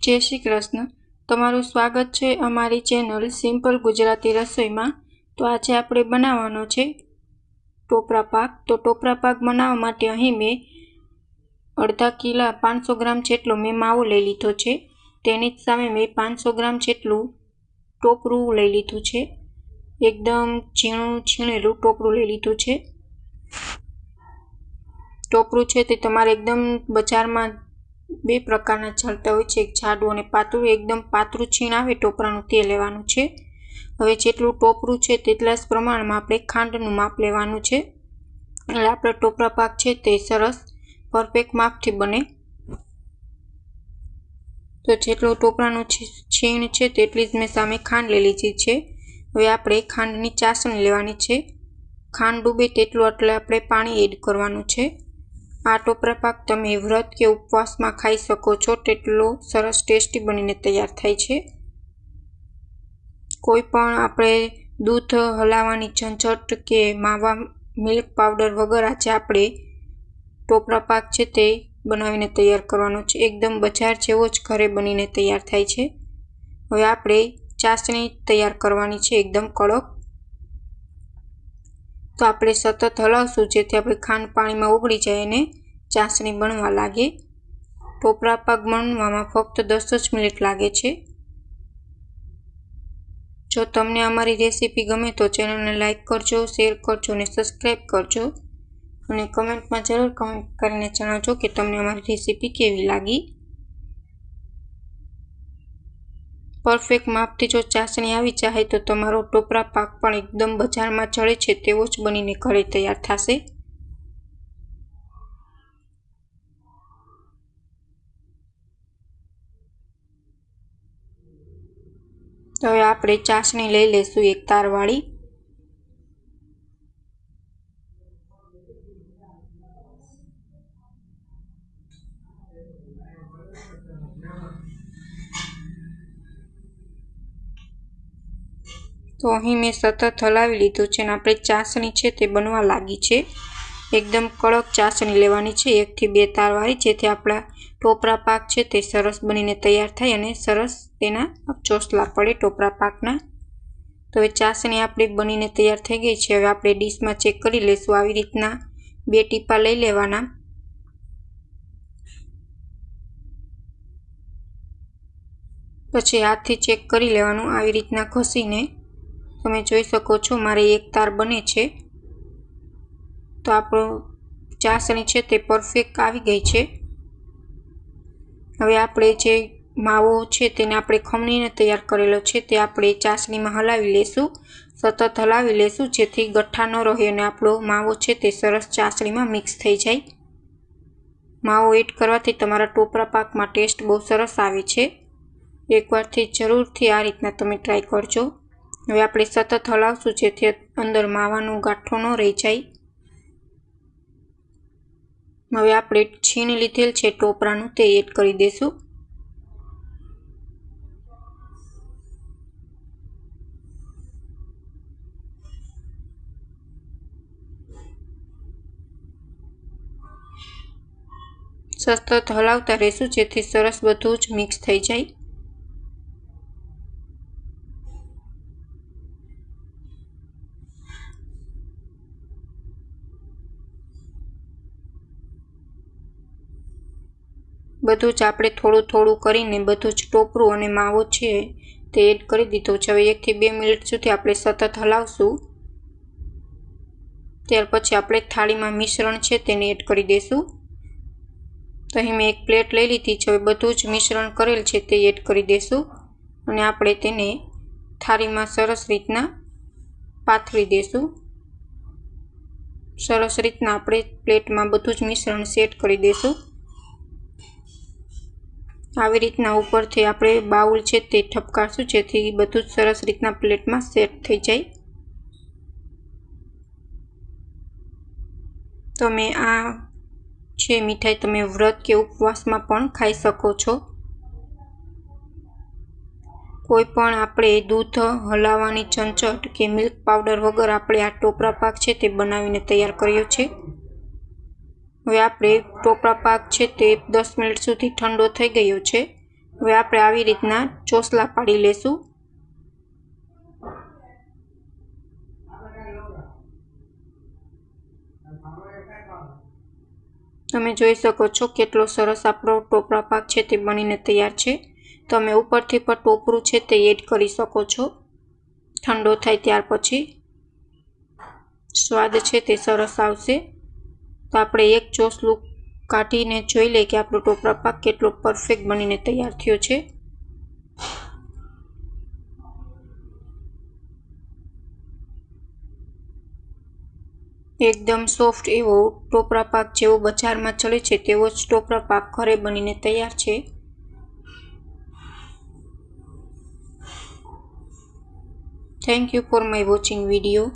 जय श्री कृष्ण। तमारुं स्वागत छे अमारी चेनल सिम्पल गुजराती रसोई में। तो आज आपणे बनाववानो छे टोपरा पाक। तो टोपरा पाक बनाववा माटे अहीं मैं अर्धा किला 500 ग्राम जेटलो मैं मावो लई लीधो छे। तेनी ज सामे मैं 500 ग्राम जेटलुं टोपरुं लई लीधुं छे। एकदम झीणुं छीणेલું टोपरुं लई लीधुं छे। टोपरुं छे ते तमारे एकदम बजारमां बे प्रकारना चलता होय छे, एक जाडुं अने पातळुं। एकदम पातळुं छीण आवे टोपरानुं ते लेवानुं छे। हवे जेटલું टोपरुं छे तेटला ज प्रमाणमां आपणे खांडनुं माप लेवानुं छे એટલે આપણો ટોપરા પાક છે તે સરસ પરફેક્ટ માપથી બને। તો જેટલું ટોપરાનું છીણ છે તેટલી જ મેં સામે ખાંડ લઈ લીધી છે। હવે આપણે ખાંડની ચાસણી લેવાની છે। ખાંડ ડૂબે તેટલું એટલે આપણે પાણી એડ કરવાનું છે। આ ટોપરા પાક તમે વ્રત કે ઉપવાસમાં ખાઈ શકો છો, તેટલો સરસ ટેસ્ટી બનીને તૈયાર થાય છે। કોઈ પણ આપણે દૂધ હલાવવાની ઝંઝટ કે માવા મિલ્ક પાવડર વગર આજે આપણે ટોપરા પાક છે તે બનાવીને તૈયાર કરવાનો છે। એકદમ બજાર જેવો જ ઘરે બનીને તૈયાર થાય છે। હવે આપણે ચાસણી તૈયાર કરવાની છે એકદમ કડક। તો આપણે સતત હલાવશું જેથી આપણે ખાંડ પાણીમાં ઓગળી જાય અને ચાસણી બનવા લાગે। ટોપરા પાક બનવામાં ફક્ત 10 જ મિનિટ લાગે છે। જો તમને અમારી રેસીપી ગમે તો ચેનલને લાઈક કરજો, શેર કરજો અને સબસ્ક્રાઈબ કરજો અને કમેન્ટમાં જરૂર કમેન્ટ કરીને જણાવજો કે તમને અમારી રેસીપી કેવી લાગી। પરફેક્ટ માપથી જો ચાસણી આવી જાય તો તમારો ટોપરા પાક પણ એકદમ બજારમાં ચડે છે તેવો જ બનીને ઘરે તૈયાર થશે। તો હવે આપણે ચાસણી લઈ લઈશું એક તારવાળી। તો અહીં મેં સતત હલાવી લીધું છે અને આપણે ચાસણી છે તે બનવા લાગી છે। એકદમ કડક ચાસણી લેવાની છે 1 થી 2 તારવાળી, જેથી આપણા ટોપરા પાક છે તે સરસ બનીને તૈયાર થાય અને સરસ તેના ચોસલા પડે ટોપરા પાકના। તો હવે ચાસણી આપણી બનીને તૈયાર થઈ ગઈ છે। હવે આપણે ડીશમાં ચેક કરી લઈશું। આવી રીતના 2 ટીપા લઈ લેવાના। પછી હાથથી ચેક કરી લેવાનું આવી રીતના ઘસીને। તમે જોઈ શકો છો મારે એક તાર બને છે। તો આપણો ચાસણી છે તે પરફેક્ટ આવી ગઈ છે। હવે આપણે જે માવો છે તેને આપણે ખમણીને તૈયાર કરેલો છે તે આપણે ચાસણીમાં હલાવી લેશું, સતત હલાવી લેશું જેથી ગઠ્ઠા ન રહે અને આપણો માવો છે તે સરસ ચાસણીમાં મિક્સ થઈ જાય। માવો એડ કરવાથી તમારા ટોપરા પાકમાં ટેસ્ટ બહુ સરસ આવે છે। એકવારથી જરૂરથી આ રીતના તમે ટ્રાય કરજો। હવે આપણે સતત હલાવશું જેથી અંદર માવાનો ગાંઠો ન રહી જાય। હવે આપણે છીણ લીધેલ છે ટોપરાનું તે એડ કરી દેશું। સતત હલાવતા રહેશું જેથી સરસ બધું જ મિક્સ થઈ જાય। બધું જ આપણે થોડું થોડું કરીને બધું જ ટોપરું અને માવો છે તે એડ કરી દીધો છે। હવે 1 થી 2 મિનિટ સુધી આપણે સતત હલાવશું। ત્યાર પછી આપણે થાળીમાં મિશ્રણ છે તેને એડ કરી દઈશું। તો અહીં મેં એક પ્લેટ લઈ લીધી છે। હવે બધું જ મિશ્રણ કરેલ છે તે એડ કરી દઈશું અને આપણે તેને થાળીમાં સરસ રીતના પાથરી દઈશું। સરસ રીતના આપણે પ્લેટમાં બધું જ મિશ્રણ સેટ કરી દઈશું। આવી રીતના ઉપરથી આપણે બાઉલ છે તે ઠપકારશું જેથી બધું જ સરસ રીતના પ્લેટમાં સેટ થઈ જાય। તમે આ છે મીઠાઈ તમે વ્રત કે ઉપવાસમાં પણ ખાઈ શકો છો। કોઈ પણ આપણે દૂધ હલાવવાની ઝંઝટ કે મિલ્ક પાવડર વગર આપણે આ ટોપરા પાક છે તે બનાવીને તૈયાર કર્યો છે। હવે આપણે ટોપરા પાક છે તે 10 મિનિટ સુધી ઠંડો થઈ ગયો છે। હવે આપણે આવી રીતના ચોસલા પાડી લેશું। તમે જોઈ શકો છો કેટલો સરસ આપણો ટોપરા પાક છે તે બનીને તૈયાર છે। તમે ઉપરથી પણ ટોપરું છે તે એડ કરી શકો છો ઠંડો થાય ત્યાર પછી સ્વાદ છે તે સરસ આવશે। તો આપણે એક ચોસલું કાઢીને જોઈ લઈએ કે આપણો ટોપરા પાક કેટલો પરફેક્ટ બનીને તૈયાર થયો છે। એકદમ સોફ્ટ એવો ટોપરા પાક જેવો બજારમાં ચડે છે તેવો જ ટોપરા પાક ઘરે બનીને તૈયાર છે। Thank you for my watching video.